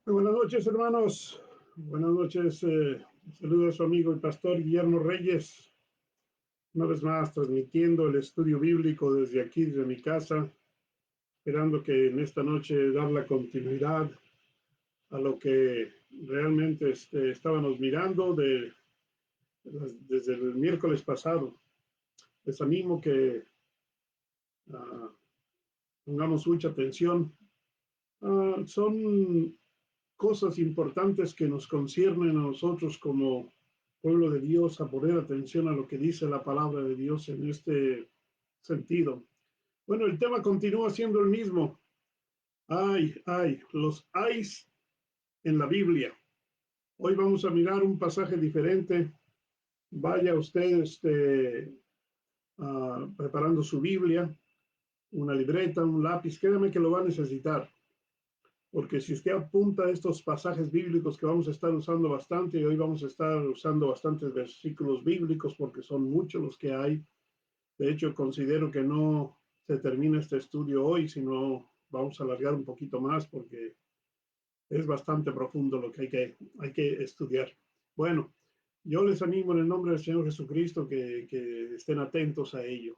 Buenas noches, hermanos. Buenas noches. Saludo a su amigo el pastor Guillermo Reyes. Una vez más, transmitiendo el estudio bíblico desde aquí, desde mi casa, esperando que en esta noche dar la continuidad a lo que realmente estábamos mirando desde el miércoles pasado. Les animo que uh, pongamos mucha atención. Son cosas importantes que nos conciernen a nosotros como pueblo de Dios, a poner atención a lo que dice la palabra de Dios en este sentido. Bueno, el tema continúa siendo el mismo. Los ayes en la Biblia. Hoy vamos a mirar un pasaje diferente. Vaya usted preparando su Biblia, una libreta, un lápiz. Créame que lo va a necesitar. Porque si usted apunta estos pasajes bíblicos que vamos a estar usando bastante, y hoy vamos a estar usando bastantes versículos bíblicos porque son muchos los que hay. De hecho, considero que no se termina este estudio hoy, sino vamos a alargar un poquito más porque es bastante profundo lo que hay que estudiar. Bueno, yo les animo en el nombre del Señor Jesucristo que estén atentos a ello.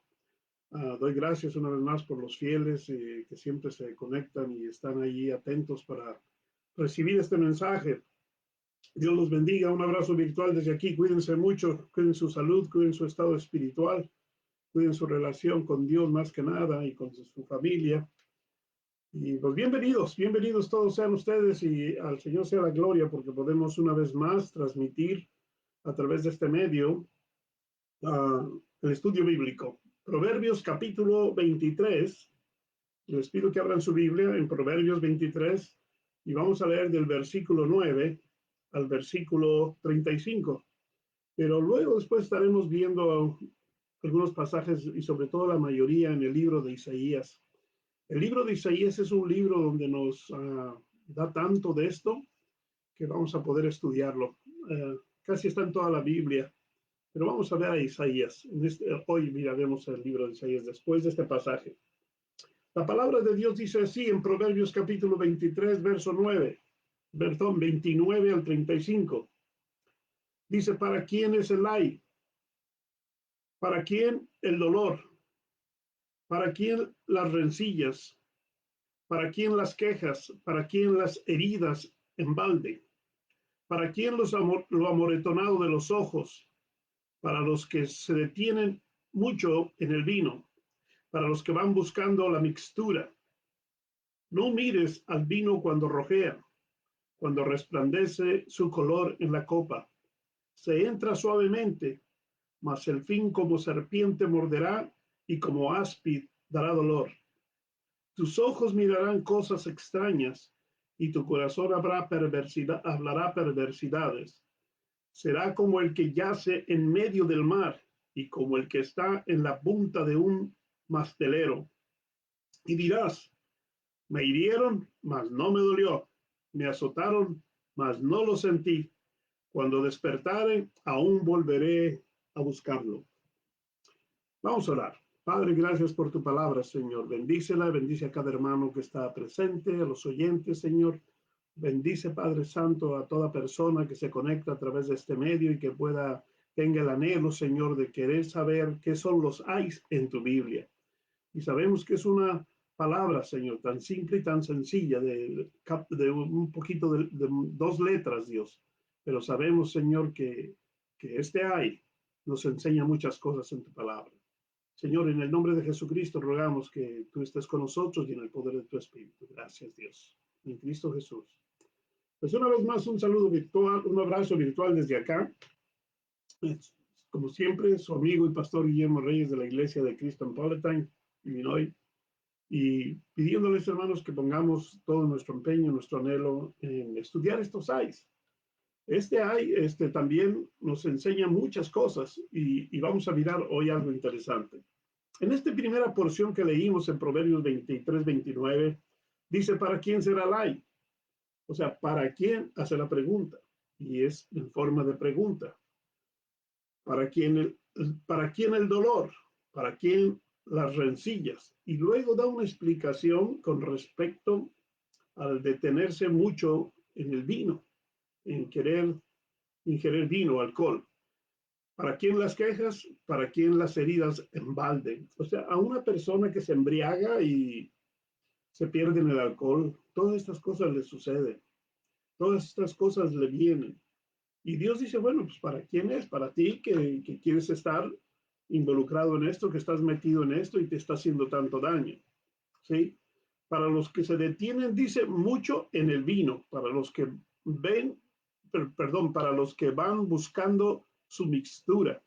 Doy gracias una vez más por los fieles que siempre se conectan y están ahí atentos para recibir este mensaje. Dios los bendiga. Un abrazo virtual desde aquí. Cuídense mucho, cuiden su salud, cuiden su estado espiritual, cuiden su relación con Dios más que nada y con su familia. Y pues bienvenidos todos sean ustedes y al Señor sea la gloria porque podemos una vez más transmitir a través de este medio el estudio bíblico. Proverbios capítulo 23. Les pido que abran su Biblia en Proverbios 23 y vamos a leer del versículo 9 al versículo 35. Pero luego después estaremos viendo algunos pasajes y sobre todo la mayoría en el libro de Isaías. El libro de Isaías es un libro donde nos da tanto de esto que vamos a poder estudiarlo. Casi está en toda la Biblia, pero vamos a ver a Isaías. Hoy miraremos el libro de Isaías después de este pasaje. La palabra de Dios dice así en Proverbios capítulo 23, verso 9, perdón, 29 al 35. Dice, ¿para quién es el ay? ¿Para quién el dolor? ¿Para quién las rencillas? ¿Para quién las quejas? ¿Para quién las heridas en balde? ¿Para quién lo amoretonado de los ojos? Para los que se detienen mucho en el vino, para los que van buscando la mixtura. No mires al vino cuando rojea, cuando resplandece su color en la copa. Se entra suavemente, mas el fin como serpiente morderá y como áspid dará dolor. Tus ojos mirarán cosas extrañas y tu corazón hablará perversidades. Será como el que yace en medio del mar y como el que está en la punta de un mastelero. Y dirás, me hirieron, mas no me dolió. Me azotaron, mas no lo sentí. Cuando despertare, aún volveré a buscarlo. Vamos a orar. Padre, gracias por tu palabra, Señor. Bendícela, bendice a cada hermano que está presente, a los oyentes, Señor. Bendice, Padre Santo, a toda persona que se conecta a través de este medio y que tenga el anhelo, Señor, de querer saber qué son los ayes en tu Biblia. Y sabemos que es una palabra, Señor, tan simple y tan sencilla, de un poquito de dos letras, Dios. Pero sabemos, Señor, que este ay nos enseña muchas cosas en tu palabra. Señor, en el nombre de Jesucristo rogamos que tú estés con nosotros y en el poder de tu Espíritu. Gracias, Dios. En Cristo Jesús. Pues una vez más, un saludo virtual, un abrazo virtual desde acá. Como siempre, su amigo y pastor Guillermo Reyes de la Iglesia de Cristo en Palatine, Illinois. Y pidiéndoles, hermanos, que pongamos todo nuestro empeño, nuestro anhelo en estudiar estos ayes. Este ay también nos enseña muchas cosas y vamos a mirar hoy algo interesante. En esta primera porción que leímos en Proverbios 23, 29, dice, ¿para quién será el ay? O sea, ¿para quién hace la pregunta? Y es en forma de pregunta. ¿Para quién el dolor? ¿Para quién las rencillas? Y luego da una explicación con respecto al detenerse mucho en el vino, en querer ingerir vino o alcohol. ¿Para quién las quejas? ¿Para quién las heridas en balde? O sea, a una persona que se embriaga y se pierde en el alcohol, todas estas cosas le suceden, todas estas cosas le vienen. Y Dios dice, bueno, pues ¿para quién es? Para ti que quieres estar involucrado en esto, que estás metido en esto y te está haciendo tanto daño. ¿Sí? Para los que se detienen, dice mucho en el vino, para los que ven, perdón, para los que van buscando su mixtura.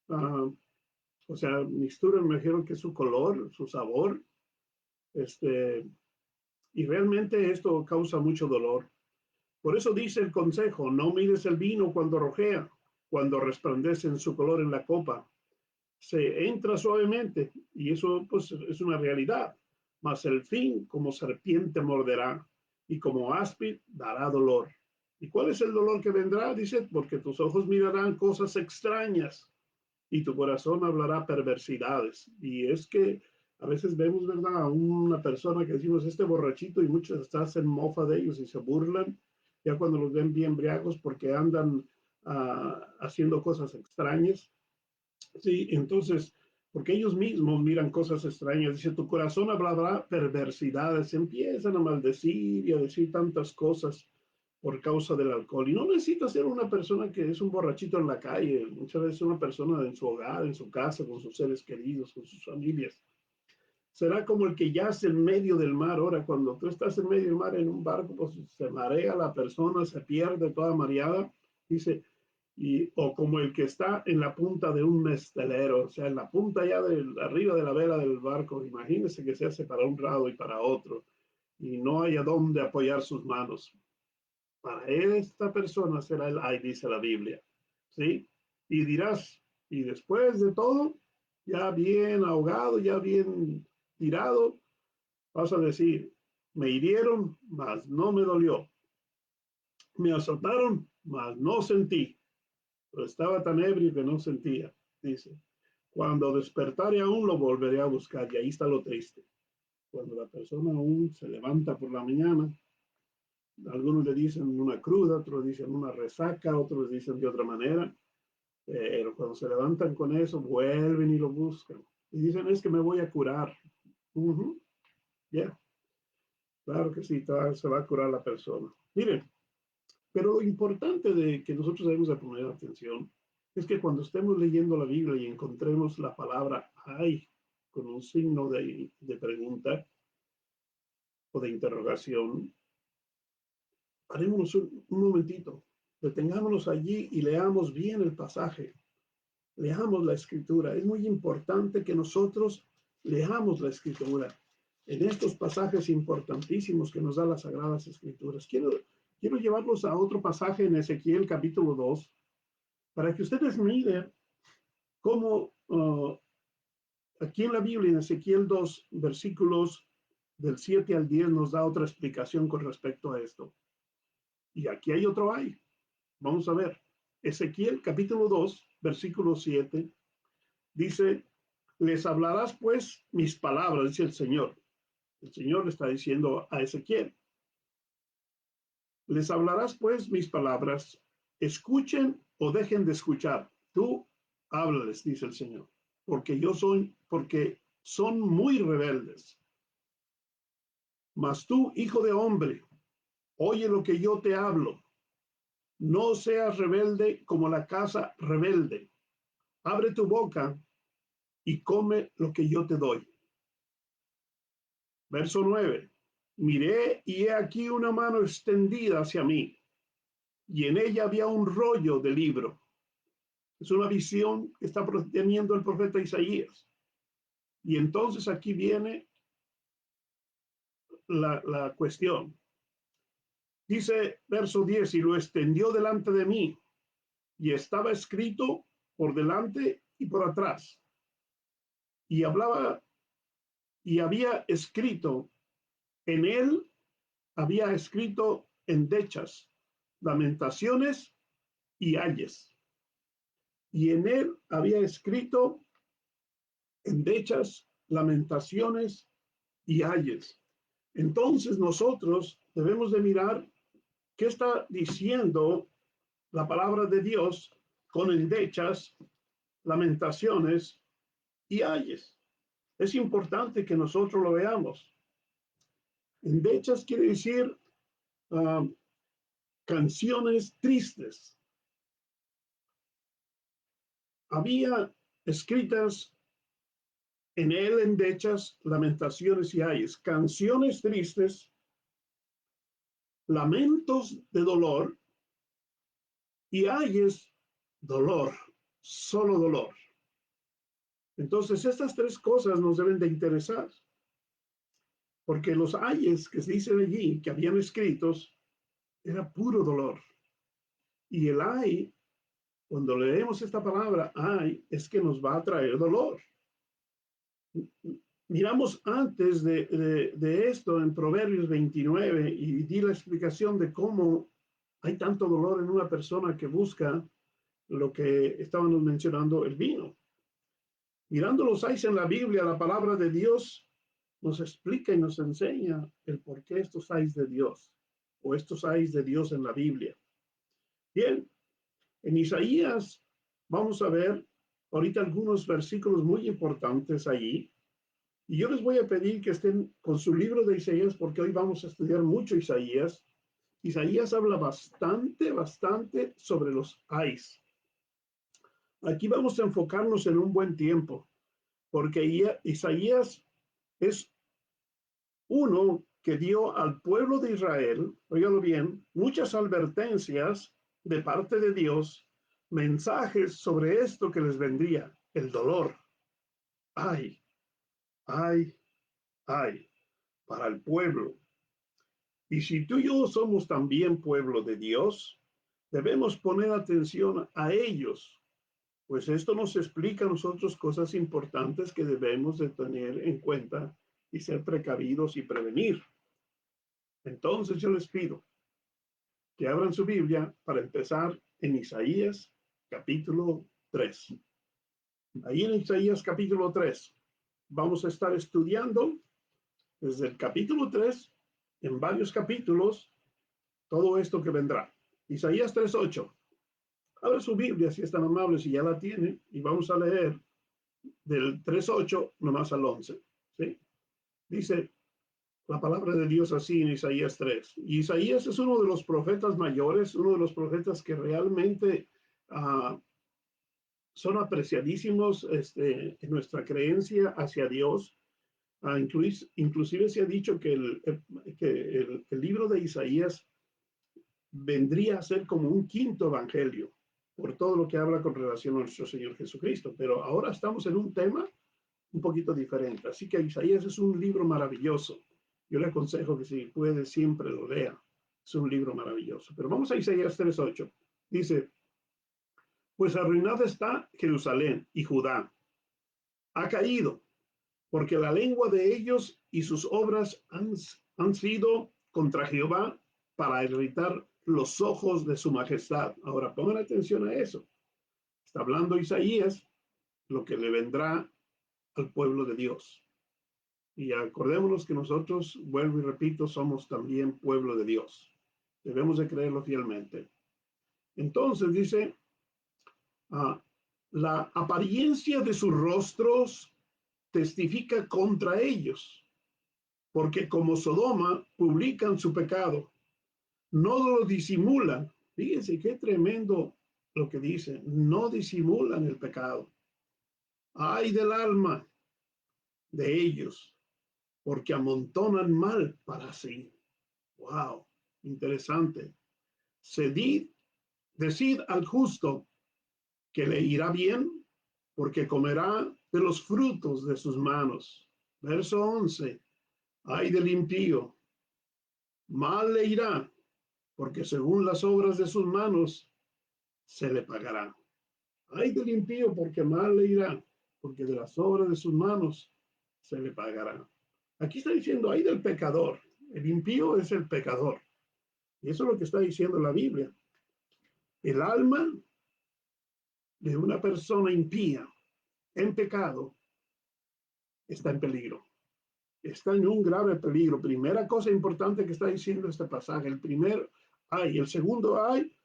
O sea, mixtura me imagino que es su color, su sabor, este, y realmente esto causa mucho dolor. Por eso dice el consejo, no mires el vino cuando rojea, cuando resplandece en su color en la copa. Se entra suavemente y eso pues es una realidad, mas el fin como serpiente morderá y como áspid dará dolor. ¿Y cuál es el dolor que vendrá? Dice, porque tus ojos mirarán cosas extrañas y tu corazón hablará perversidades. Y es que a veces vemos, ¿verdad?, a una persona que decimos, este borrachito, y muchos hasta hacen mofa de ellos y se burlan, ya cuando los ven bien briagos porque andan haciendo cosas extrañas. Sí, entonces, porque ellos mismos miran cosas extrañas, dice, tu corazón hablará perversidades, empiezan a maldecir y a decir tantas cosas por causa del alcohol. Y no necesita ser una persona que es un borrachito en la calle, muchas veces una persona en su hogar, en su casa, con sus seres queridos, con sus familias. Será como el que yace en medio del mar. Ahora, cuando tú estás en medio del mar en un barco, pues se marea la persona, se pierde toda mareada. Dice, o como el que está en la punta de un mestelero, o sea, en la punta ya arriba de la vela del barco. Imagínese que se hace para un lado y para otro y no hay a dónde apoyar sus manos. Para esta persona será el ay, dice la Biblia. ¿Sí? Y dirás, y después de todo, ya bien ahogado, ya bien tirado, vas a decir, me hirieron, mas no me dolió. Me azotaron, mas no sentí. Pero estaba tan ebrio que no sentía, dice. Cuando despertare aún lo volveré a buscar. Y ahí está lo triste. Cuando la persona aún se levanta por la mañana, algunos le dicen una cruda, otros dicen una resaca, otros dicen de otra manera, pero cuando se levantan con eso, vuelven y lo buscan. Y dicen, es que me voy a curar. Ya, yeah, claro que sí, se va a curar la persona. Miren, pero lo importante de que nosotros debemos de poner atención es que cuando estemos leyendo la Biblia y encontremos la palabra ay con un signo de pregunta o de interrogación, parémonos un momentito, detengámonos allí y leamos bien el pasaje, leamos la escritura. Es muy importante que nosotros leamos la escritura en estos pasajes importantísimos que nos da las Sagradas Escrituras. Quiero llevarlos a otro pasaje en Ezequiel capítulo 2, para que ustedes miren cómo aquí en la Biblia, en Ezequiel 2, versículos del 7 al 10, nos da otra explicación con respecto a esto. Y aquí hay otro ay. Vamos a ver. Ezequiel capítulo 2, versículo 7, dice, les hablarás pues mis palabras, dice el Señor. El Señor le está diciendo a Ezequiel, les hablarás pues mis palabras, escuchen o dejen de escuchar. Tú háblales, dice el Señor, porque son muy rebeldes. Mas tú, hijo de hombre, oye lo que yo te hablo. No seas rebelde como la casa rebelde. Abre tu boca y come lo que yo te doy. Verso 9. Miré y he aquí una mano extendida hacia mí, y en ella había un rollo de libro. Es una visión que está teniendo el profeta Isaías. Y entonces aquí viene la cuestión. Dice verso 10, y lo extendió delante de mí, y estaba escrito por delante y por atrás. Y hablaba, y había escrito, en él había escrito endechas, lamentaciones y ayes. Y en él había escrito endechas, lamentaciones y ayes. Entonces nosotros debemos de mirar ¿Qué está diciendo la palabra de Dios con endechas, lamentaciones y ayes? Es importante que nosotros lo veamos. Endechas quiere decir canciones tristes. Había escritas en él endechas, lamentaciones y ayes, canciones tristes, lamentos de dolor y ayes, dolor, solo dolor. Entonces, estas tres cosas nos deben de interesar, porque los ayes que se dicen allí, que habían escritos, era puro dolor. Y el ay, cuando leemos esta palabra ay, es que nos va a traer dolor. Miramos antes de esto en Proverbios 29 y di la explicación de cómo hay tanto dolor en una persona que busca lo que estábamos mencionando, el vino. Mirando los ayes en la Biblia, la palabra de Dios nos explica y nos enseña el por qué estos ayes de Dios o estos ayes de Dios en la Biblia. Bien, en Isaías vamos a ver ahorita algunos versículos muy importantes allí. Y yo les voy a pedir que estén con su libro de Isaías porque hoy vamos a estudiar mucho Isaías. Isaías habla bastante sobre los ayes. Aquí vamos a enfocarnos en un buen tiempo, porque Isaías es uno que dio al pueblo de Israel, óigalo bien, muchas advertencias de parte de Dios, mensajes sobre esto que les vendría, el dolor. Ay, ay, ay, para el pueblo. Y si tú y yo somos también pueblo de Dios, debemos poner atención a ellos, pues esto nos explica a nosotros cosas importantes que debemos de tener en cuenta y ser precavidos y prevenir. Entonces yo les pido que abran su Biblia para empezar en Isaías capítulo 3. Ahí en Isaías capítulo 3 vamos a estar estudiando desde el capítulo 3 en varios capítulos todo esto que vendrá. Isaías 3:8. Abra su Biblia si es tan amable, si ya la tiene, y vamos a leer del 3:8 nomás al 11. ¿Sí? Dice la palabra de Dios así en Isaías 3. Y Isaías es uno de los profetas mayores, uno de los profetas que realmente son apreciadísimos en nuestra creencia hacia Dios. Inclusive se ha dicho que el libro de Isaías vendría a ser como un quinto evangelio por todo lo que habla con relación a nuestro Señor Jesucristo. Pero ahora estamos en un tema un poquito diferente. Así que Isaías es un libro maravilloso. Yo le aconsejo que si puede siempre lo lea. Es un libro maravilloso. Pero vamos a Isaías 3:8. Dice, pues arruinada está Jerusalén y Judá. Ha caído, porque la lengua de ellos y sus obras han sido contra Jehová para irritar los ojos de su majestad. Ahora pongan atención a eso. Está hablando Isaías lo que le vendrá al pueblo de Dios. Y acordémonos que nosotros, vuelvo y repito, somos también pueblo de Dios. Debemos de creerlo fielmente. Entonces dice, la apariencia de sus rostros testifica contra ellos, porque como Sodoma publican su pecado, no lo disimulan. Fíjense qué tremendo lo que dice, no disimulan el pecado. Ay del alma de ellos, porque amontonan mal para sí. Wow, interesante. Decid al justo que le irá bien, porque comerá de los frutos de sus manos. Verso 11. Ay del impío, mal le irá, porque según las obras de sus manos se le pagará. Ay del impío, porque mal le irá, porque de las obras de sus manos se le pagará. Aquí está diciendo, ay del pecador. El impío es el pecador. Y eso es lo que está diciendo la Biblia. El alma de una persona impía en pecado está en peligro. Está en un grave peligro. Primera cosa importante que está diciendo este pasaje. El primer ay. El segundo ay,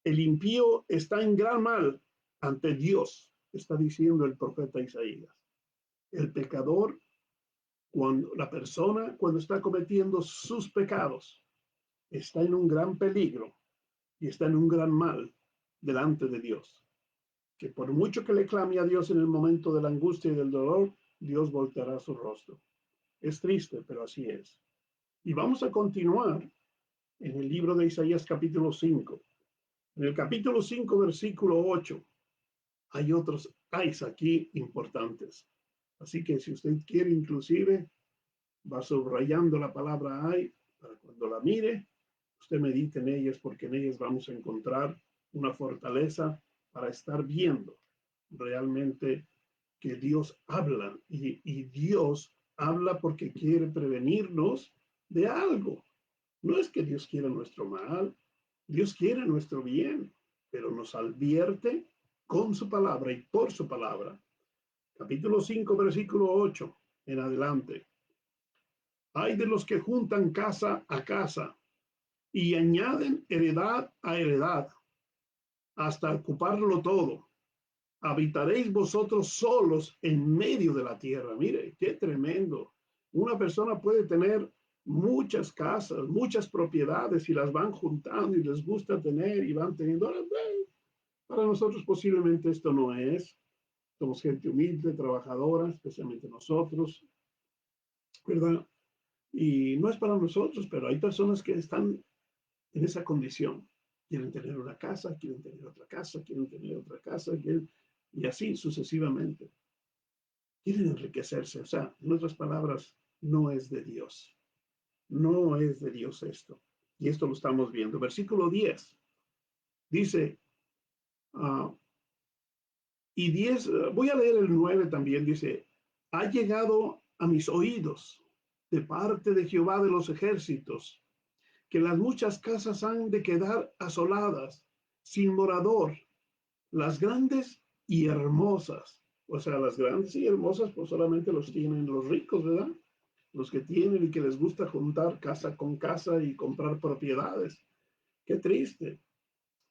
el impío está en gran mal ante Dios, está diciendo el profeta Isaías. El pecador, cuando la persona, cuando está cometiendo sus pecados, está en un gran peligro y está en un gran mal delante de Dios. Que por mucho que le clame a Dios en el momento de la angustia y del dolor, Dios volteará su rostro. Es triste, pero así es. Y vamos a continuar en el libro de Isaías capítulo 5. En el capítulo 5, versículo 8, hay otros ayes aquí importantes. Así que si usted quiere, inclusive, va subrayando la palabra ay para cuando la mire, usted medite en ellas, porque en ellas vamos a encontrar una fortaleza para estar viendo realmente que Dios habla y Dios habla porque quiere prevenirnos de algo. No es que Dios quiera nuestro mal, Dios quiere nuestro bien, pero nos advierte con su palabra y por su palabra. Capítulo 5, versículo 8 en adelante. Hay de los que juntan casa a casa y añaden heredad a heredad hasta ocuparlo todo. Habitaréis vosotros solos en medio de la tierra. Mire, qué tremendo. Una persona puede tener muchas casas, muchas propiedades y las van juntando y les gusta tener y van teniendo. Para nosotros posiblemente esto no es. Somos gente humilde, trabajadora, especialmente nosotros, ¿verdad? Y no es para nosotros, pero hay personas que están en esa condición. Quieren tener una casa, quieren tener otra casa, quieren tener otra casa, y así sucesivamente. Quieren enriquecerse. O sea, en otras palabras, no es de Dios. No es de Dios esto. Y esto lo estamos viendo. Versículo 10 dice, y 10, voy a leer el 9 también, dice, ha llegado a mis oídos de parte de Jehová de los ejércitos, que las muchas casas han de quedar asoladas, sin morador, las grandes y hermosas. O sea, las grandes y hermosas pues solamente los tienen los ricos, ¿verdad? Los que tienen y que les gusta juntar casa con casa y comprar propiedades. Qué triste,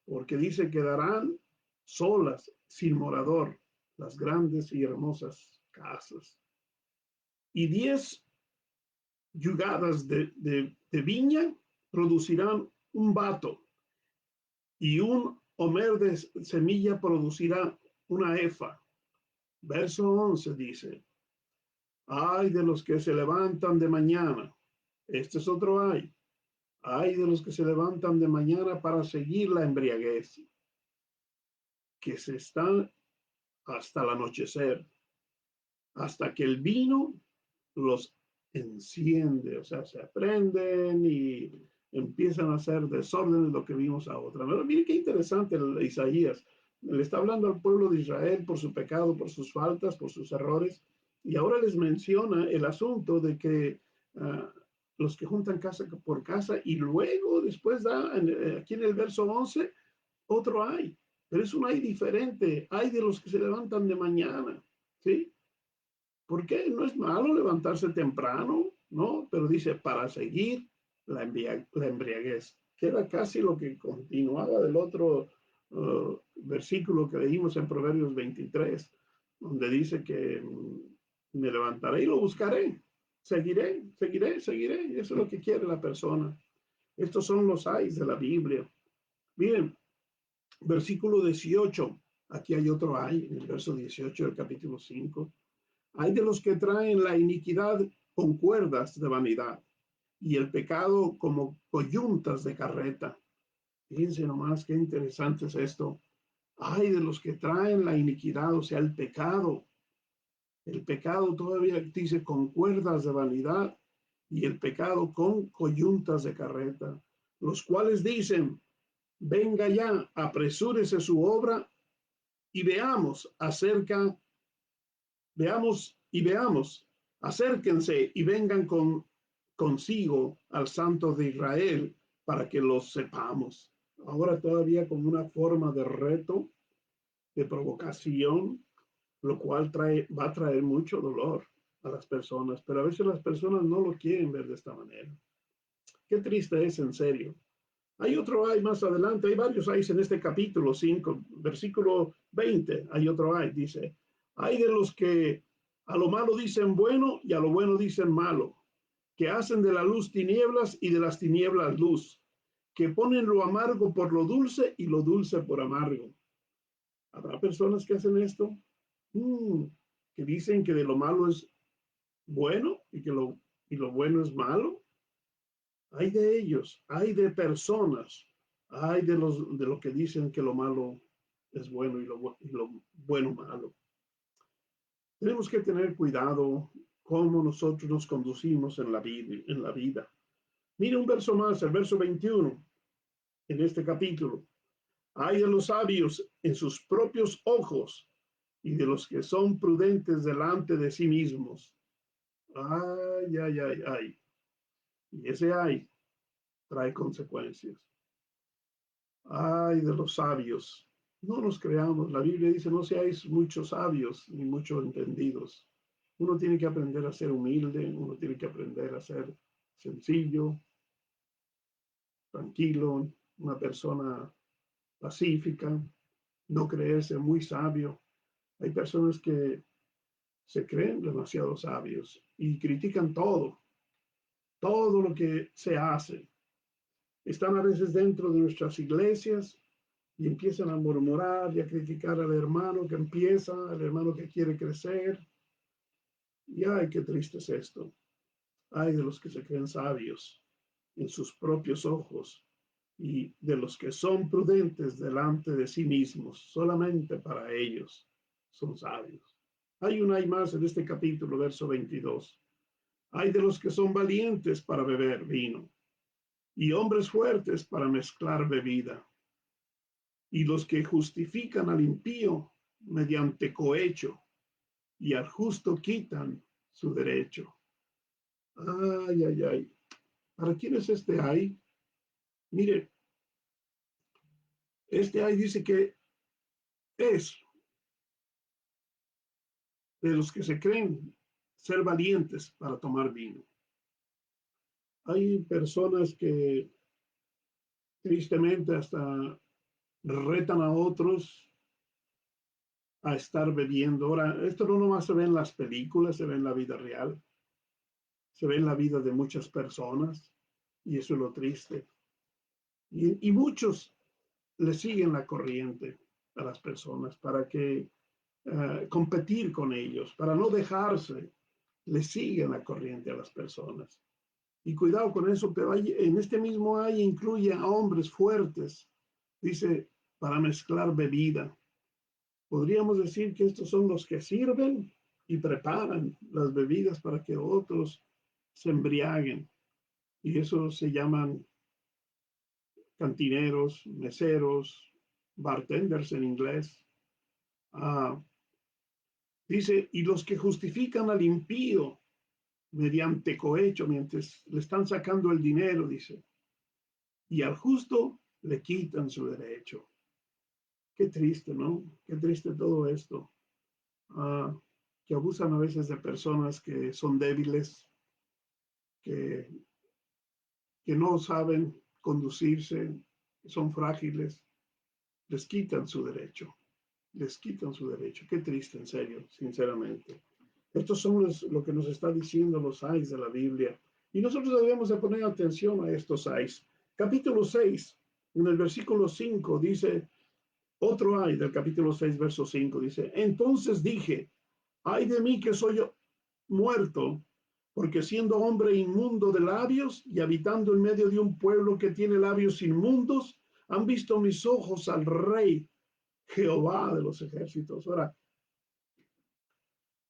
porque dice quedarán solas, sin morador, las grandes y hermosas casas. Y 10 yugadas de viña producirán un bato, y un homer de semilla producirá una efa. Verso 11 dice, ay de los que se levantan de mañana. Este es otro ay. Ay de los que se levantan de mañana para seguir la embriaguez, que se están hasta el anochecer, hasta que el vino los enciende, o sea, se aprenden y empiezan a hacer desórdenes, lo que vimos a otra. Pero mire qué interesante Isaías. Le está hablando al pueblo de Israel por su pecado, por sus faltas, por sus errores, y ahora les menciona el asunto de que los que juntan casa por casa, y luego después da, aquí en el verso 11, otro hay, pero es un hay diferente, hay de los que se levantan de mañana, ¿sí? ¿Por qué? No es malo levantarse temprano, ¿no? Pero dice, para seguir la embriaguez. Que era casi lo que continuaba del otro versículo que leímos en Proverbios 23, donde dice que me levantaré y lo buscaré. Seguiré, seguiré, seguiré. Eso es lo que quiere la persona. Estos son los ayes de la Biblia. Miren, versículo 18. Aquí hay otro ay, en el verso 18 del capítulo 5. Hay de los que traen la iniquidad con cuerdas de vanidad y el pecado como coyuntas de carreta. Fíjense nomás qué interesante es esto. Hay de los que traen la iniquidad, o sea, el pecado. El pecado todavía dice con cuerdas de vanidad y el pecado con coyuntas de carreta, los cuales dicen, venga ya, apresúrese su obra y veamos, acérquense y vengan consigo al Santo de Israel para que los sepamos. Ahora todavía como una forma de reto, de provocación, lo cual va a traer mucho dolor a las personas, pero a veces las personas no lo quieren ver de esta manera. Qué triste es, en serio. Hay otro ay más adelante, hay varios ayes en este capítulo 5, versículo 20, hay otro ay, dice, hay de los que a lo malo dicen bueno y a lo bueno dicen malo, que hacen de la luz tinieblas y de las tinieblas luz, que ponen lo amargo por lo dulce y lo dulce por amargo. ¿Habrá personas que hacen esto? Que dicen que de lo malo es bueno y lo bueno es malo. Hay de ellos, hay de personas, hay de lo que dicen que lo malo es bueno y lo bueno malo. Tenemos que tener cuidado cómo nosotros nos conducimos en la vida. Mire un verso más, el verso 21, en este capítulo. Hay de los sabios en sus propios ojos y de los que son prudentes delante de sí mismos. Ay, ay, ay, ay. Y ese ay trae consecuencias. Ay de los sabios. No nos creamos. La Biblia dice, no seáis muchos sabios ni muchos entendidos. Uno tiene que aprender a ser humilde, uno tiene que aprender a ser sencillo, tranquilo, una persona pacífica, no creerse muy sabio. Hay personas que se creen demasiado sabios y critican todo lo que se hace. Están a veces dentro de nuestras iglesias y empiezan a murmurar y a criticar al hermano que empieza, al hermano que quiere crecer. Y ay, qué triste es esto. Ay de los que se creen sabios en sus propios ojos y de los que son prudentes delante de sí mismos, solamente para ellos son sabios. Hay un hay más en este capítulo, verso 22. Hay de los que son valientes para beber vino y hombres fuertes para mezclar bebida, y los que justifican al impío mediante cohecho y al justo quitan su derecho. Ay, ay, ay. ¿Para quién es este ay? Mire, este ay dice que es de los que se creen ser valientes para tomar vino. Hay personas que tristemente hasta retan a otros a estar bebiendo. Ahora, esto no nomás se ve en las películas, se ve en la vida real, se ve en la vida de muchas personas, y eso es lo triste. Y muchos le siguen la corriente a las personas para que competir con ellos, para no dejarse, le siguen la corriente a las personas. Y cuidado con eso, pero en este mismo hay incluye a hombres fuertes, dice, para mezclar bebida. Podríamos decir que estos son los que sirven y preparan las bebidas para que otros se embriaguen. Y eso se llaman cantineros, meseros, bartenders en inglés. Ah, dice, y los que justifican al impío mediante cohecho, mientras le están sacando el dinero, dice, y al justo le quitan su derecho. Qué triste, ¿no? Qué triste todo esto. Que abusan a veces de personas que son débiles, que, que no saben conducirse, que son frágiles, les quitan su derecho, les quitan su derecho. Qué triste, en serio, sinceramente. Estos son lo que nos está diciendo los ayes de la Biblia. Y nosotros debemos de poner atención a estos ayes. Capítulo 6, en el versículo 5, dice, otro ay del capítulo 6, verso 5, dice, entonces dije, ay de mí que soy muerto, porque siendo hombre inmundo de labios y habitando en medio de un pueblo que tiene labios inmundos, han visto mis ojos al Rey Jehová de los ejércitos. Ahora,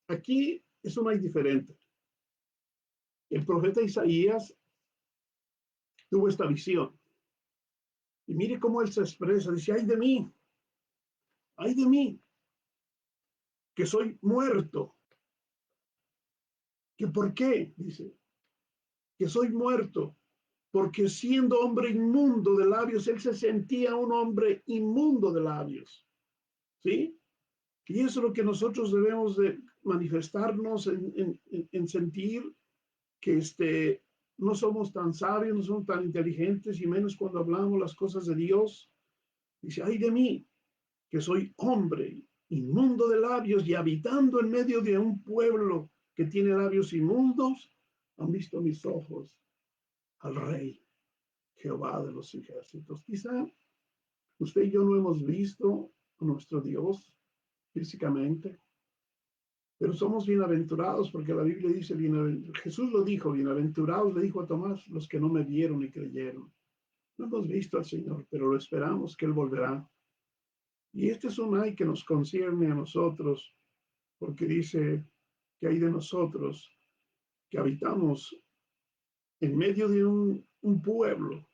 aquí es un ay diferente. El profeta Isaías tuvo esta visión. Y mire cómo él se expresa. Dice, ay de mí, que soy muerto. ¿Que por qué? Dice, que soy muerto. Porque siendo hombre inmundo de labios, él se sentía un hombre inmundo de labios. ¿Sí? Y eso es lo que nosotros debemos de manifestarnos en sentir que no somos tan sabios, no somos tan inteligentes, y menos cuando hablamos las cosas de Dios. Dice, ay de mí, que soy hombre inmundo de labios y habitando en medio de un pueblo que tiene labios inmundos, han visto mis ojos al Rey, Jehová de los ejércitos. Quizá usted y yo no hemos visto a nuestro Dios físicamente, pero somos bienaventurados porque la Biblia dice, Jesús lo dijo, bienaventurados, le dijo a Tomás, los que no me vieron y creyeron. No hemos visto al Señor, pero lo esperamos que Él volverá. Y este es un ay que nos concierne a nosotros, porque dice que hay de nosotros que habitamos en medio de un pueblo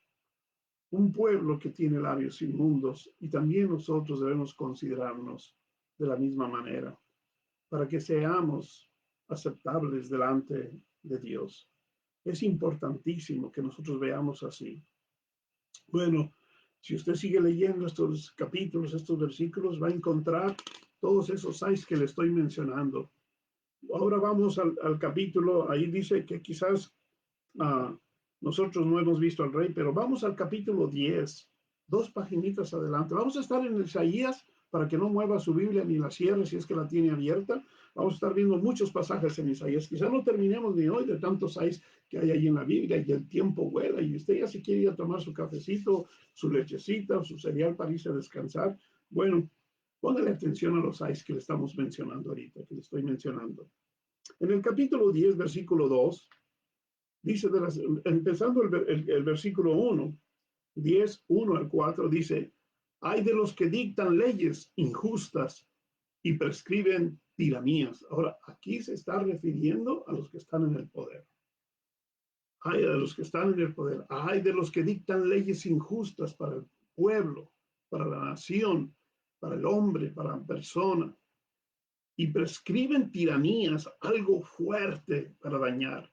que tiene labios inmundos, y también nosotros debemos considerarnos de la misma manera, para que seamos aceptables delante de Dios. Es importantísimo que nosotros veamos así. Bueno, si usted sigue leyendo estos capítulos, estos versículos, va a encontrar todos esos seis que le estoy mencionando. Ahora vamos al capítulo, ahí dice que quizás nosotros no hemos visto al rey, pero vamos al capítulo 10, dos paginitas adelante. Vamos a estar en Isaías para que no mueva su Biblia ni la cierre si es que la tiene abierta. Vamos a estar viendo muchos pasajes en Isaías. Quizá no terminemos ni hoy de tantos seis que hay ahí en la Biblia, y el tiempo vuela y usted ya se quiere ir a tomar su cafecito, su lechecita o su cereal para irse a descansar. Bueno, póngale atención a los seis que le estamos mencionando ahorita, que le estoy mencionando. En el capítulo 10, versículo 2, dice, empezando el versículo 1, 10, 1 al 4, dice, hay de los que dictan leyes injustas y prescriben tiranías. Ahora, aquí se está refiriendo a los que están en el poder. Hay de los que están en el poder. Hay de los que dictan leyes injustas para el pueblo, para la nación, para el hombre, para la persona. Y prescriben tiranías, algo fuerte para dañar,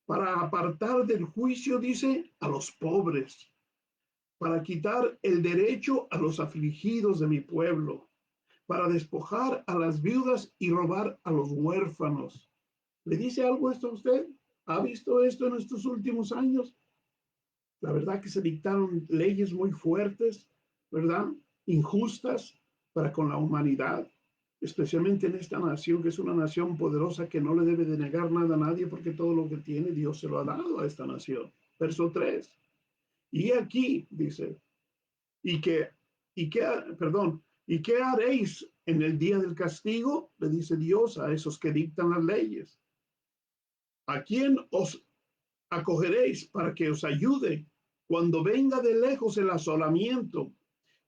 para apartar del juicio, dice, a los pobres, para quitar el derecho a los afligidos de mi pueblo, para despojar a las viudas y robar a los huérfanos. ¿Le dice algo esto a usted? ¿Ha visto esto en estos últimos años? La verdad que se dictaron leyes muy fuertes, ¿verdad? Injustas para con la humanidad, especialmente en esta nación, que es una nación poderosa que no le debe de negar nada a nadie porque todo lo que tiene Dios se lo ha dado a esta nación. Verso 3. Y aquí dice, y que, ¿y qué haréis en el día del castigo? Le dice Dios a esos que dictan las leyes. ¿A quién os acogeréis para que os ayude cuando venga de lejos el asolamiento?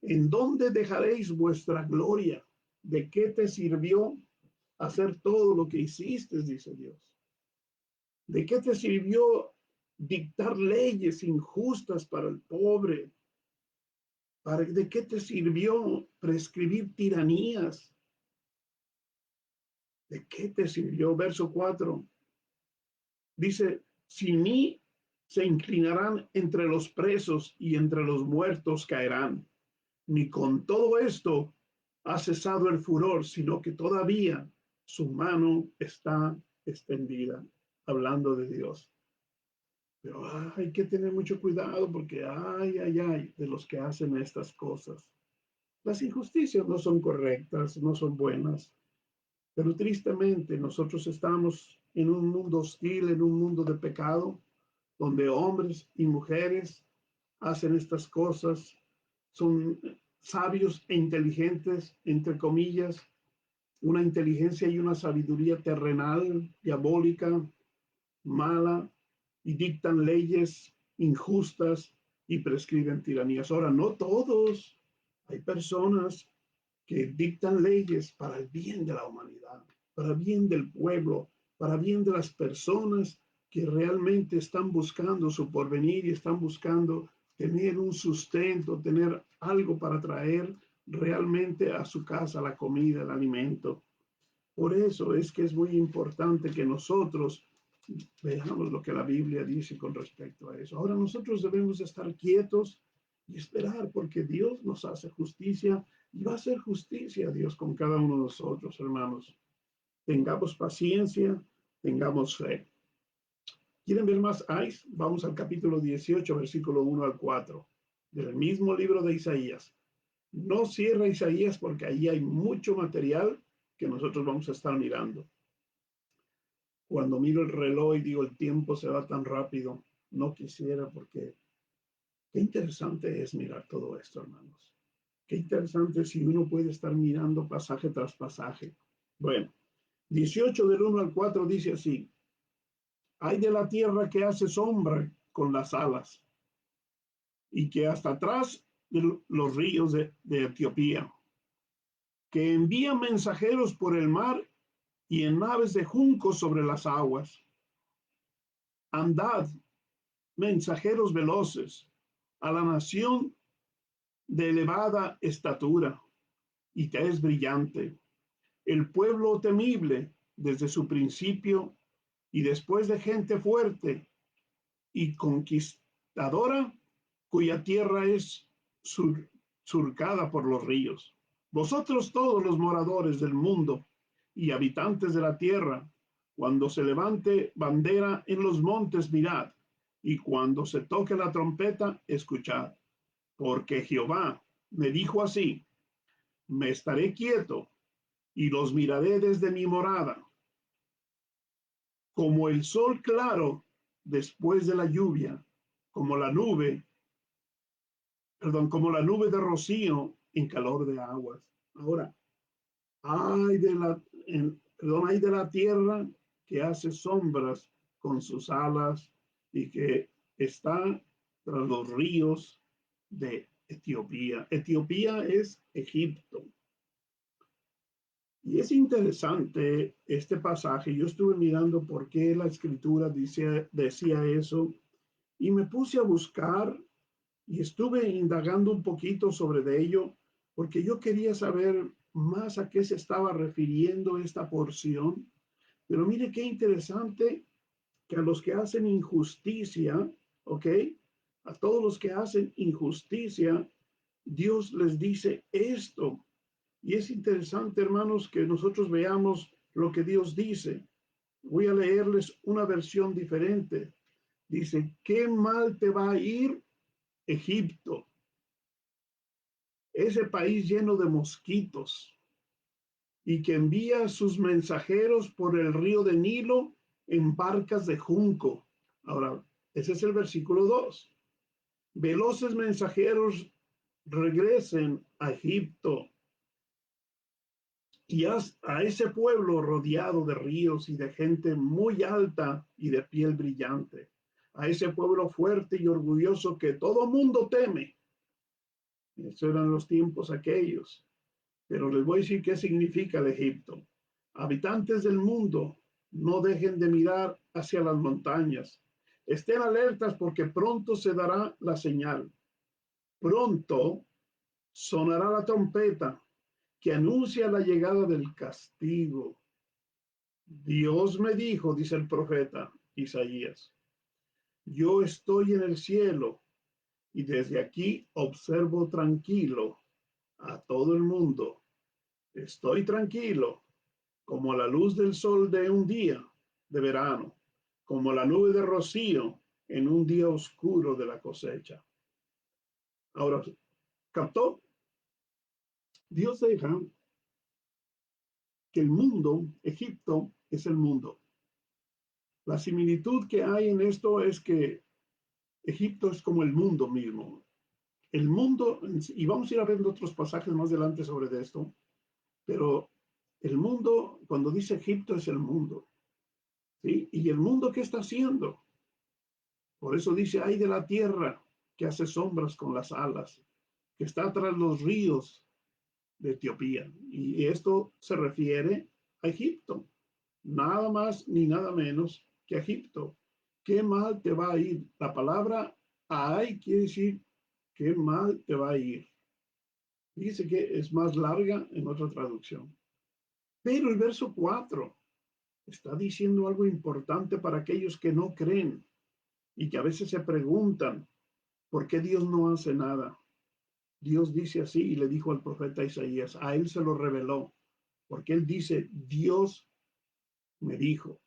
¿En dónde dejaréis vuestra gloria? ¿De qué te sirvió hacer todo lo que hiciste? Dice Dios. ¿De qué te sirvió dictar leyes injustas para el pobre? ¿De qué te sirvió prescribir tiranías? ¿De qué te sirvió? Verso 4. Dice, sin mí se inclinarán entre los presos y entre los muertos caerán. Ni con todo esto ha cesado el furor, sino que todavía su mano está extendida, hablando de Dios. Pero hay que tener mucho cuidado porque ay, de los que hacen estas cosas. Las injusticias no son correctas, no son buenas, pero tristemente nosotros estamos en un mundo hostil, en un mundo de pecado, donde hombres y mujeres hacen estas cosas, son sabios e inteligentes, entre comillas, una inteligencia y una sabiduría terrenal, diabólica, mala, y dictan leyes injustas y prescriben tiranías. Ahora, no todos, hay personas que dictan leyes para el bien de la humanidad, para el bien del pueblo, para el bien de las personas que realmente están buscando su porvenir y están buscando tener un sustento, tener algo para traer realmente a su casa la comida, el alimento. Por eso es que es muy importante que nosotros veamos lo que la Biblia dice con respecto a eso. Ahora nosotros debemos estar quietos y esperar porque Dios nos hace justicia y va a hacer justicia Dios con cada uno de nosotros, hermanos. Tengamos paciencia, tengamos fe. ¿Quieren ver más ICE? Vamos al capítulo 18, versículo 1 al 4, del mismo libro de Isaías. No cierra Isaías porque ahí hay mucho material que nosotros vamos a estar mirando. Cuando miro el reloj y digo, el tiempo se va tan rápido, no quisiera porque qué interesante es mirar todo esto, hermanos. Qué interesante si uno puede estar mirando pasaje tras pasaje. Bueno, 18 del 1 al 4 dice así, hay de la tierra que hace sombra con las alas y que hasta atrás de los ríos de Etiopía, que envía mensajeros por el mar y en naves de juncos sobre las aguas. Andad, mensajeros veloces, a la nación de elevada estatura y que es brillante, el pueblo temible desde su principio y después de gente fuerte y conquistadora, cuya tierra es surcada por los ríos. Vosotros todos los moradores del mundo y habitantes de la tierra, cuando se levante bandera en los montes, mirad, y cuando se toque la trompeta, escuchad, porque Jehová me dijo así, me estaré quieto y los miraré desde mi morada, como el sol claro después de la lluvia, como la nube, como la nube de rocío en calor de aguas. Ahora, hay de la tierra que hace sombras con sus alas y que está tras los ríos de Etiopía. Etiopía es Egipto. Y es interesante este pasaje. Yo estuve mirando por qué la escritura decía eso y me puse a buscar y estuve indagando un poquito sobre de ello porque yo quería saber más a qué se estaba refiriendo esta porción. Pero mire qué interesante que a los que hacen injusticia, ¿ok? A todos los que hacen injusticia, Dios les dice esto. Y es interesante, hermanos, que nosotros veamos lo que Dios dice. Voy a leerles una versión diferente. Dice, qué mal te va a ir, Egipto, ese país lleno de mosquitos, y que envía sus mensajeros por el río de Nilo en barcas de junco. Ahora, ese es el versículo 2. Veloces mensajeros regresen a Egipto y haz a ese pueblo rodeado de ríos y de gente muy alta y de piel brillante, a ese pueblo fuerte y orgulloso que todo mundo teme. Eso eran los tiempos aquellos. Pero les voy a decir qué significa el Egipto. Habitantes del mundo, no dejen de mirar hacia las montañas. Estén alertas porque pronto se dará la señal. Pronto sonará la trompeta que anuncia la llegada del castigo. Dios me dijo, dice el profeta Isaías, yo estoy en el cielo y desde aquí observo tranquilo a todo el mundo. Estoy tranquilo como la luz del sol de un día de verano, como la nube de rocío en un día oscuro de la cosecha. Ahora, ¿captó? Dios deja que el mundo, Egipto, es el mundo. La similitud que hay en esto es que Egipto es como el mundo mismo. El mundo, y vamos a ir a ver otros pasajes más adelante sobre esto, pero el mundo, cuando dice Egipto, es el mundo. ¿Sí? ¿Y el mundo qué está haciendo? Por eso dice, ay de la tierra que hace sombras con las alas, que está tras los ríos de Etiopía. Y esto se refiere a Egipto, nada más ni nada menos que a Egipto. ¿Qué mal te va a ir? La palabra ay quiere decir qué mal te va a ir. Dice que es más larga en otra traducción. Pero el verso 4 está diciendo algo importante para aquellos que no creen y que a veces se preguntan, ¿por qué Dios no hace nada? Dios dice así y le dijo al profeta Isaías, a él se lo reveló, porque él dice, Dios me dijo.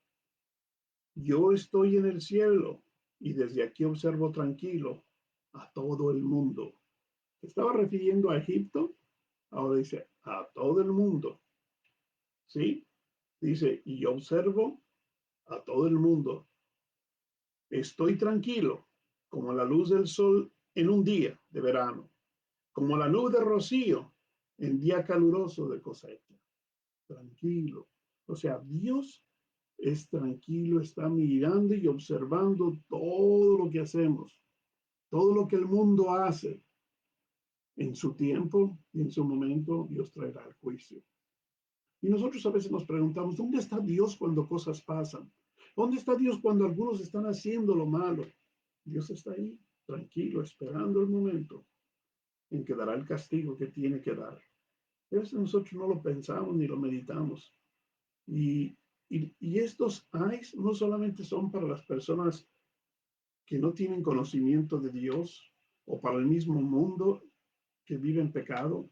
Yo estoy en el cielo y desde aquí observo tranquilo a todo el mundo. ¿Se estaba refiriendo a Egipto? Ahora dice a todo el mundo. ¿Sí? Dice, y yo observo a todo el mundo. Estoy tranquilo, como la luz del sol en un día de verano, como la nube de rocío en día caluroso de cosecha. Tranquilo. O sea, Dios es tranquilo, está mirando y observando todo lo que hacemos, todo lo que el mundo hace. En su tiempo y en su momento, Dios traerá el juicio. Y nosotros a veces nos preguntamos, ¿dónde está Dios cuando cosas pasan? ¿Dónde está Dios cuando algunos están haciendo lo malo? Dios está ahí, tranquilo, esperando el momento en que dará el castigo que tiene que dar. A veces nosotros no lo pensamos ni lo meditamos. Y, y estos ayes no solamente son para las personas que no tienen conocimiento de Dios o para el mismo mundo que vive en pecado.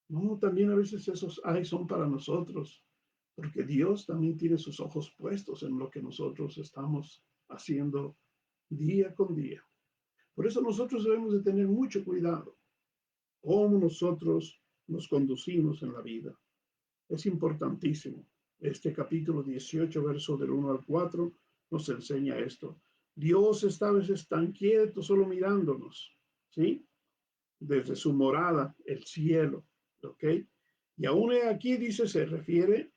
No, también a veces esos ayes son para nosotros, porque Dios también tiene sus ojos puestos en lo que nosotros estamos haciendo día con día. Por eso nosotros debemos de tener mucho cuidado cómo nosotros nos conducimos en la vida. Es importantísimo. Este capítulo 18, verso del 1 al 4, nos enseña esto. Dios está a veces tan quieto, solo mirándonos, ¿sí? Desde su morada, el cielo, ¿ok? Y aún aquí dice, se refiere,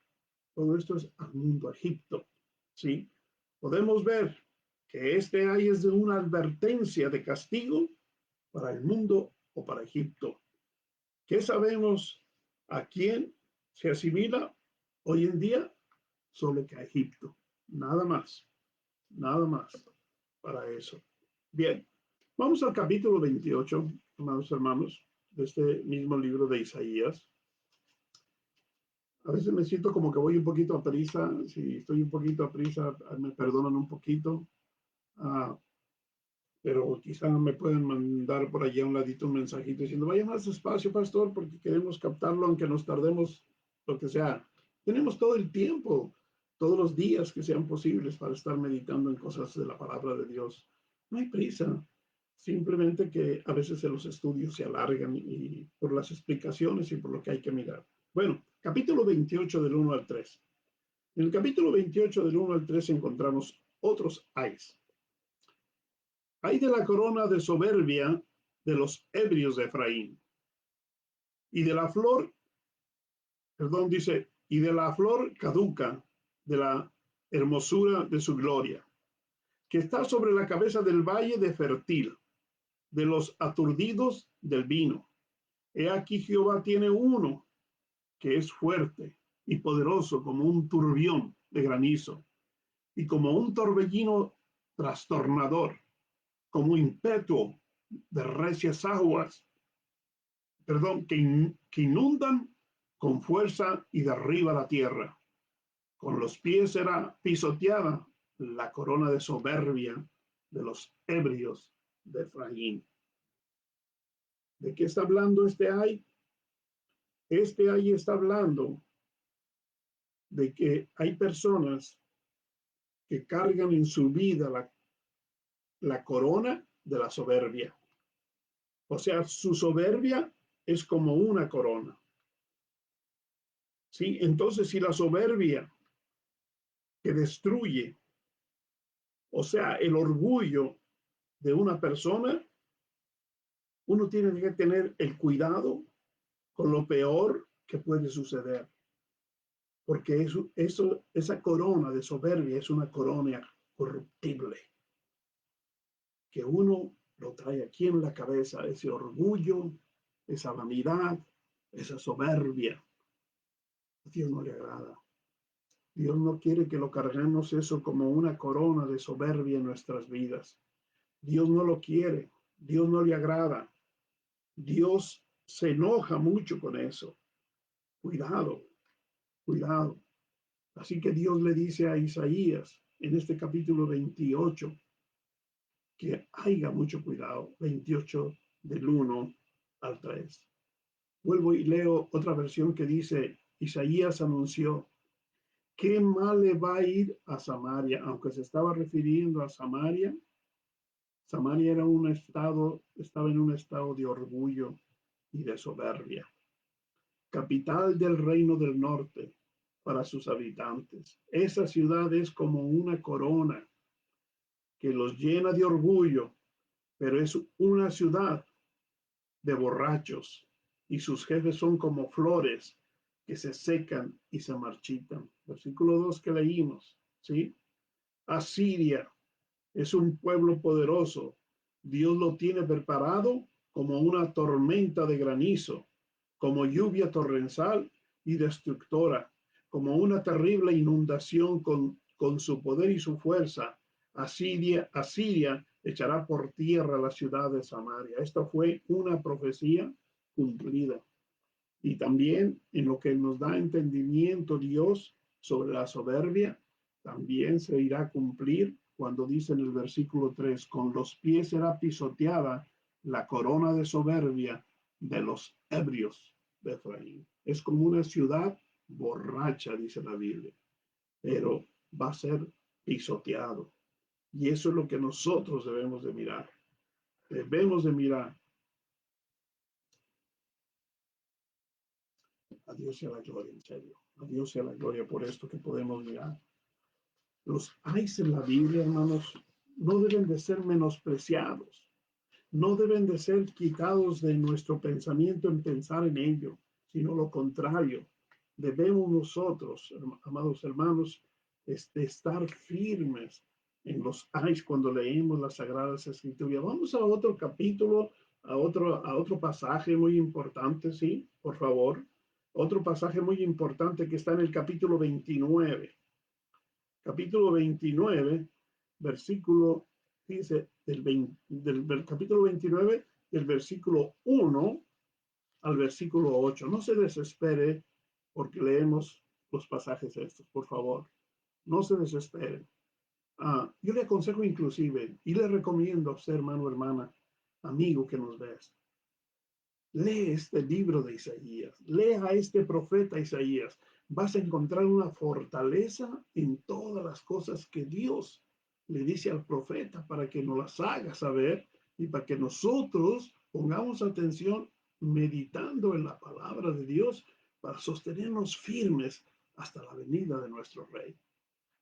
todo esto es al mundo, a Egipto, ¿sí? Podemos ver que este hay es de una advertencia de castigo para el mundo o para Egipto. ¿Qué sabemos a quién se asimila hoy en día? Solo que a Egipto. Nada más para eso. Bien, vamos al capítulo 28, amados hermanos, de este mismo libro de Isaías. A veces me siento como que voy un poquito a prisa. Si estoy un poquito a prisa, me perdonan un poquito. Uh, pero quizá me pueden mandar por allá a un ladito un mensajito diciendo, vaya más despacio, pastor, porque queremos captarlo, aunque nos tardemos lo que sea. Tenemos todo el tiempo, todos los días que sean posibles para estar meditando en cosas de la palabra de Dios. No hay prisa, simplemente que a veces los estudios se alargan y por las explicaciones y por lo que hay que mirar. Bueno, capítulo 28 del 1 al 3. En el capítulo 28 del 1 al 3 encontramos otros ayes. Hay de la corona de soberbia de los ebrios de Efraín, y de la flor, perdón, dice, y de la flor caduca de la hermosura de su gloria, que está sobre la cabeza del valle de Fertil, de los aturdidos del vino. He aquí Jehová tiene uno que es fuerte y poderoso como un turbión de granizo, y como un torbellino trastornador, como impetuo de recias aguas, perdón, que inundan con fuerza y derriba la tierra. Con los pies será pisoteada la corona de soberbia de los ebrios de Efraín. ¿De qué está hablando este ay? Este ay está hablando de que hay personas que cargan en su vida la corona de la soberbia. O sea, su soberbia es como una corona. ¿Sí? Entonces, si la soberbia que destruye, o sea, el orgullo de una persona, uno tiene que tener el cuidado con lo peor que puede suceder, porque esa corona de soberbia es una corona corruptible, que uno lo trae aquí en la cabeza, ese orgullo, esa vanidad, esa soberbia. A Dios no le agrada. Dios no quiere que lo carguemos eso como una corona de soberbia en nuestras vidas. Dios no lo quiere, Dios no le agrada. Dios se enoja mucho con eso. Cuidado, cuidado. Así que Dios le dice a Isaías en este capítulo 28 que haya mucho cuidado. 28 del 1 al 3. Vuelvo y leo otra versión que dice, Isaías anunció, ¿Qué mal le va a ir a Samaria? Aunque se estaba refiriendo a Samaria, Samaria era un estado, estaba en un estado de orgullo y de soberbia. Capital del reino del norte para sus habitantes. Esa ciudad es como una corona que los llena de orgullo, pero es una ciudad de borrachos y sus jefes son como flores que se secan y se marchitan. Versículo 2 que leímos, ¿sí? Asiria es un pueblo poderoso. Dios lo tiene preparado como una tormenta de granizo, como lluvia torrencial y destructora, como una terrible inundación con su poder y su fuerza. Asiria echará por tierra la ciudad de Samaria. Esto fue una profecía cumplida. Y también en lo que nos da entendimiento Dios sobre la soberbia, también se irá a cumplir cuando dice en el versículo 3, con los pies será pisoteada la corona de soberbia de los ebrios de Efraín. Es como una ciudad borracha, dice la Biblia, pero va a ser pisoteado. Y eso es lo que nosotros debemos de mirar. Debemos de mirar. A Dios sea la gloria, en serio. A Dios sea la gloria por esto que podemos mirar. Los hayes en la Biblia, hermanos, no deben de ser menospreciados. No deben de ser quitados de nuestro pensamiento en pensar en ello, sino lo contrario. Debemos nosotros, amados hermanos, estar firmes en los hayes cuando leemos las Sagradas Escrituras. Vamos a otro capítulo, a otro pasaje muy importante, ¿sí? Por favor. Otro pasaje muy importante que está en el capítulo 29. Capítulo 29, versículo, dice, del capítulo 29, del versículo 1 al versículo 8. No se desespere porque leemos los pasajes estos, por favor. No se desespere. Yo le aconsejo inclusive y le recomiendo a usted, hermano, hermana, amigo que nos ves, lee este libro de Isaías, lee a este profeta Isaías. Vas a encontrar una fortaleza en todas las cosas que Dios le dice al profeta para que nos las haga saber y para que nosotros pongamos atención meditando en la palabra de Dios para sostenernos firmes hasta la venida de nuestro Rey.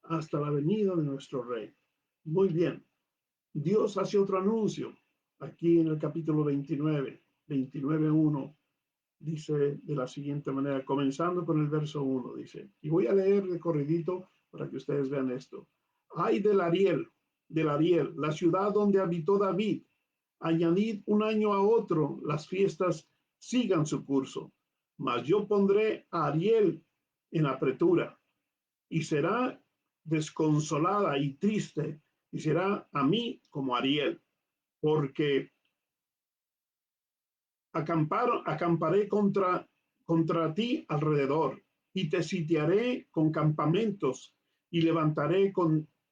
Hasta la venida de nuestro Rey. Muy bien. Dios hace otro anuncio aquí en el capítulo 29, 29.1, dice de la siguiente manera, comenzando con el verso 1, dice, y voy a leer de corridito para que ustedes vean esto. Ay del Ariel, la ciudad donde habitó David, añadid un año a otro, las fiestas sigan su curso, mas yo pondré a Ariel en apretura y será desconsolada y triste y será a mí como Ariel, porque acamparé contra ti alrededor y te sitiaré con campamentos y levantaré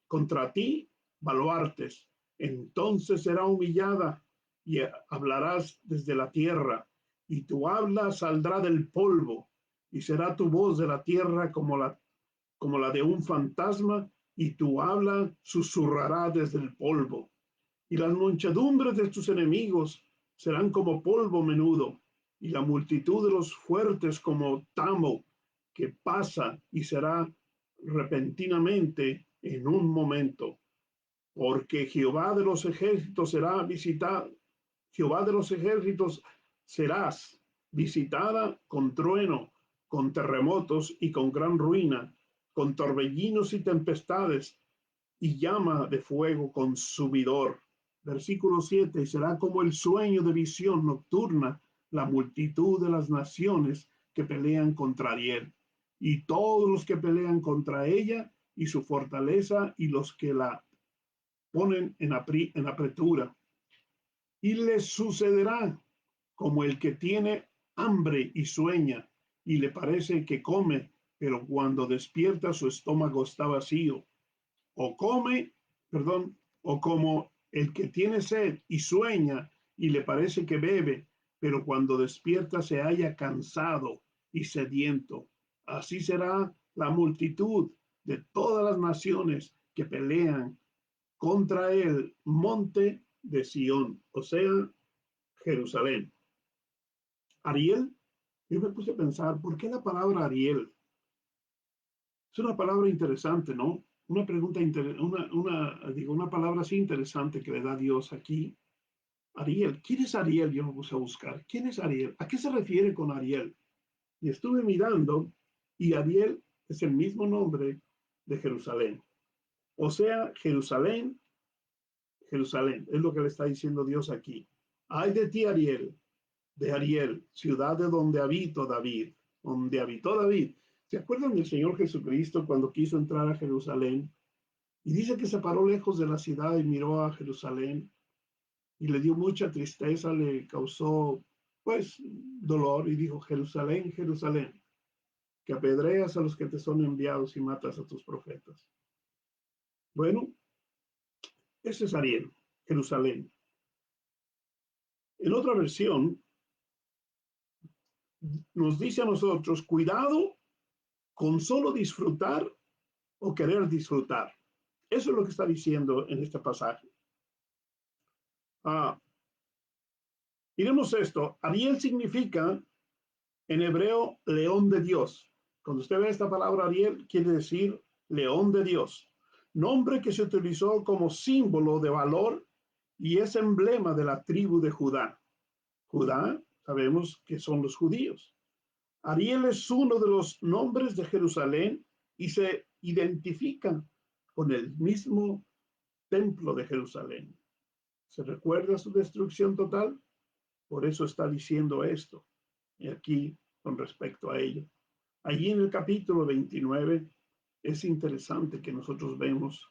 contra ti baluartes. Entonces será humillada y hablarás desde la tierra y tu habla saldrá del polvo y será tu voz de la tierra como la de un fantasma y tu habla susurrará desde el polvo y las muchedumbres de tus enemigos serán como polvo menudo, y la multitud de los fuertes como tamo que pasa y será repentinamente en un momento. Porque Jehová de los ejércitos será visitada, Jehová de los ejércitos serás visitada con trueno, con terremotos y con gran ruina, con torbellinos y tempestades y llama de fuego consumidor. Versículo 7, y será como el sueño de visión nocturna, la multitud de las naciones que pelean contra Ariel, y todos los que pelean contra ella y su fortaleza y los que la ponen en apretura. Y les sucederá como el que tiene hambre y sueña, y le parece que come, pero cuando despierta su estómago está vacío o come, perdón, o como el que tiene sed y sueña y le parece que bebe, pero cuando despierta se halla cansado y sediento. Así será la multitud de todas las naciones que pelean contra el monte de Sión, o sea, Jerusalén. Ariel, yo me puse a pensar, ¿por qué la palabra Ariel? Es una palabra interesante, ¿no? Una pregunta, una palabra así interesante que le da Dios aquí. Ariel, ¿quién es Ariel? Yo me puse a buscar. ¿Quién es Ariel? ¿A qué se refiere con Ariel? Y estuve mirando y Ariel es el mismo nombre de Jerusalén. O sea, Jerusalén, Jerusalén, es lo que le está diciendo Dios aquí. Ay de ti, Ariel, de Ariel, ciudad de donde habitó David, donde habitó David. ¿Se acuerdan del Señor Jesucristo cuando quiso entrar a Jerusalén? Y dice que se paró lejos de la ciudad y miró a Jerusalén y le dio mucha tristeza, le causó pues dolor y dijo, Jerusalén, Jerusalén, que apedreas a los que te son enviados y matas a tus profetas. Bueno, ese es Ariel, Jerusalén. En otra versión, nos dice a nosotros, cuidado con solo disfrutar o querer disfrutar. Eso es lo que está diciendo en este pasaje. Miremos esto. Ariel significa en hebreo león de Dios. Cuando usted ve esta palabra Ariel, quiere decir león de Dios. Nombre que se utilizó como símbolo de valor y es emblema de la tribu de Judá. Judá, sabemos que son los judíos. Ariel es uno de los nombres de Jerusalén y se identifica con el mismo templo de Jerusalén. ¿Se recuerda su destrucción total? Por eso está diciendo esto y aquí con respecto a ello. Allí en el capítulo 29 es interesante que nosotros vemos,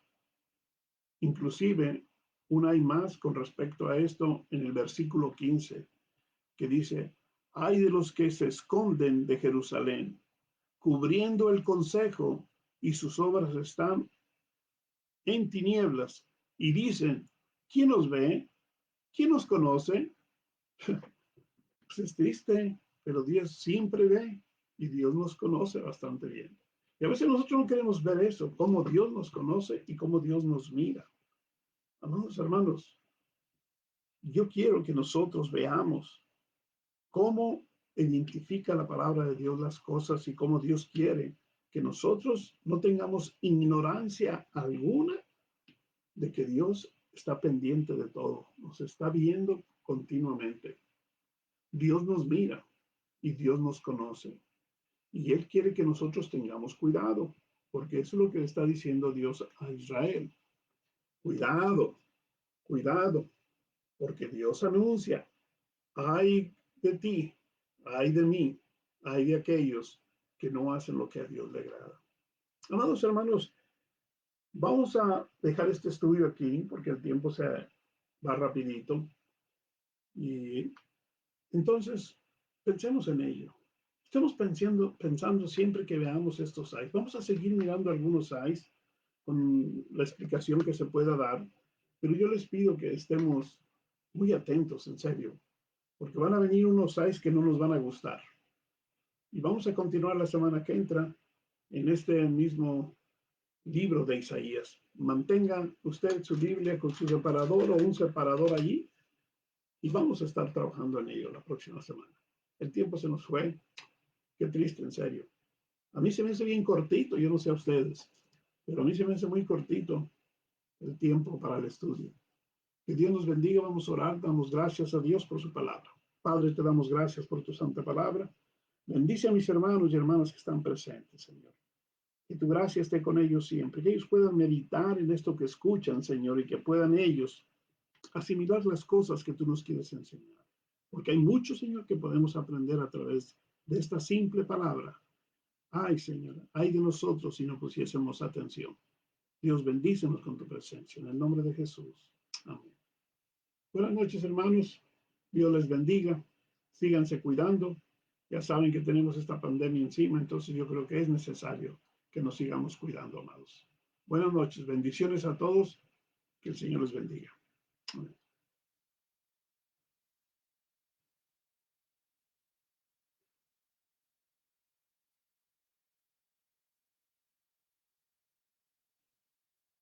inclusive una hay más con respecto a esto en el versículo 15, que dice, ay de los que se esconden de Jerusalén, cubriendo el consejo y sus obras están en tinieblas y dicen, ¿quién nos ve? ¿Quién nos conoce? Pues es triste, pero Dios siempre ve y Dios nos conoce bastante bien. Y a veces nosotros no queremos ver eso, cómo Dios nos conoce y cómo Dios nos mira. Amados hermanos, yo quiero que nosotros veamos cómo identifica la palabra de Dios las cosas y cómo Dios quiere que nosotros no tengamos ignorancia alguna de que Dios está pendiente de todo, nos está viendo continuamente. Dios nos mira y Dios nos conoce. Y Él quiere que nosotros tengamos cuidado, porque eso es lo que le está diciendo Dios a Israel. Cuidado, cuidado, porque Dios anuncia, ay de ti, ay de mí, ay de aquellos que no hacen lo que a Dios le agrada. Amados hermanos, vamos a dejar este estudio aquí, porque el tiempo se va rapidito. Y entonces, pensemos en ello. Estamos pensando siempre que veamos estos sites. Vamos a seguir mirando algunos sites con la explicación que se pueda dar, pero yo les pido que estemos muy atentos, en serio, porque van a venir unos sites que no nos van a gustar. Y vamos a continuar la semana que entra en este mismo libro de Isaías. Mantenga usted su Biblia con su separador o un separador allí y vamos a estar trabajando en ello la próxima semana. El tiempo se nos fue. Qué triste, en serio. A mí se me hace bien cortito, yo no sé a ustedes, pero a mí se me hace muy cortito el tiempo para el estudio. Que Dios nos bendiga, vamos a orar, damos gracias a Dios por su palabra. Padre, te damos gracias por tu santa palabra. Bendice a mis hermanos y hermanas que están presentes, Señor. Que tu gracia esté con ellos siempre, que ellos puedan meditar en esto que escuchan, Señor, y que puedan ellos asimilar las cosas que tú nos quieres enseñar. Porque hay mucho, Señor, que podemos aprender a través de esta simple palabra. Ay, Señor, ay de nosotros si no pusiésemos atención. Dios, bendícenos con tu presencia. En el nombre de Jesús. Amén. Buenas noches, hermanos. Dios les bendiga. Síganse cuidando. Ya saben que tenemos esta pandemia encima, entonces yo creo que es necesario que nos sigamos cuidando, amados. Buenas noches. Bendiciones a todos. Que el Señor les bendiga. Amén.